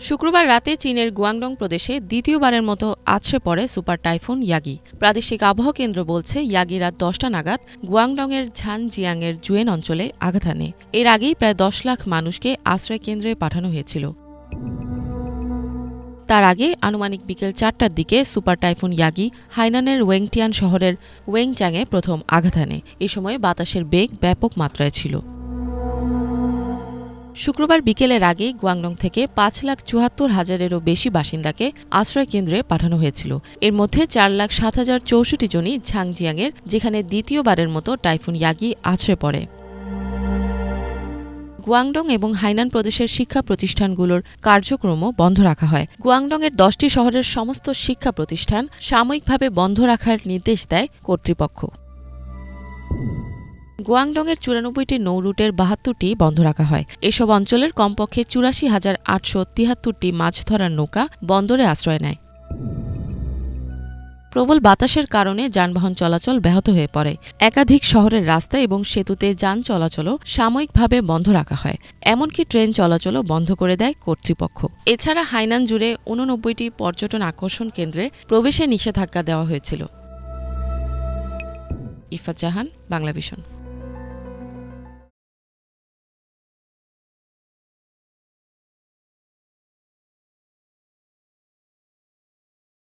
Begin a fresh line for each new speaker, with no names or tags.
শুক্রবার রাতে চীনের গুয়াংডং প্রদেশে দ্বিতীয়বারের মতো আছড়ে পড়ে সুপার টাইফুন ইয়াগি। প্রাদেশিক আবহাওয়া কেন্দ্র বলছে ইয়াগি রাত ১০টা নাগাদ গুয়াংডংয়ের ঝানজিয়াংয়ের জুয়েন অঞ্চলে আঘাত হানে। এর আগেই প্রায় ১০ লাখ মানুষকে আশ্রয় কেন্দ্রে পাঠানো হয়েছিল। তার আগে আনুমানিক বিকেল ৪টার দিকে সুপার টাইফুন ইয়াগি হাইনানের ওয়েংটিয়ান শহরের ওয়েংচাংয়ে প্রথম আঘাত হানে। এ সময় বাতাসের বেগ ব্যাপক মাত্রায় ছিল। শুক্রবার বিকেলের আগে গুয়াংডং থেকে ৫,৭৪,০০০-এরও বেশি বাসিন্দাকে আশ্রয় কেন্দ্রে পাঠানো হয়েছিল। এর মধ্যে ৪,০৭,০৬৪ জনই ঝাংজিয়াংয়ের, যেখানে দ্বিতীয়বারের মতো টাইফুন ইয়াগি আছড়ে পড়ে। গুয়াংডং এবং হাইনান প্রদেশের শিক্ষা প্রতিষ্ঠানগুলোর কার্যক্রমও বন্ধ রাখা হয়। গুয়াংডংয়ের ১০টি শহরের সমস্ত শিক্ষা প্রতিষ্ঠান সাময়িকভাবে বন্ধ রাখার নির্দেশ দেয় কর্তৃপক্ষ। গুয়াংডংয়ের ৯৪টি নৌ রুটের ৭২টি বন্ধ রাখা হয়। এসব অঞ্চলের কমপক্ষে ৮৪,৮৭৩টি মাছ ধরার নৌকা বন্দরে আশ্রয় নেয়। প্রবল বাতাসের কারণে যানবাহন চলাচল ব্যাহত হয়ে পড়ে। একাধিক শহরের রাস্তা এবং সেতুতে যান চলাচলও সাময়িকভাবে বন্ধ রাখা হয়। এমনকি ট্রেন চলাচলও বন্ধ করে দেয় কর্তৃপক্ষ। এছাড়া হাইনান জুড়ে ৮৯টি পর্যটন আকর্ষণ কেন্দ্রে প্রবেশে নিষেধাজ্ঞা দেওয়া হয়েছিল। ইফাত জাহান, বাংলাভিশন।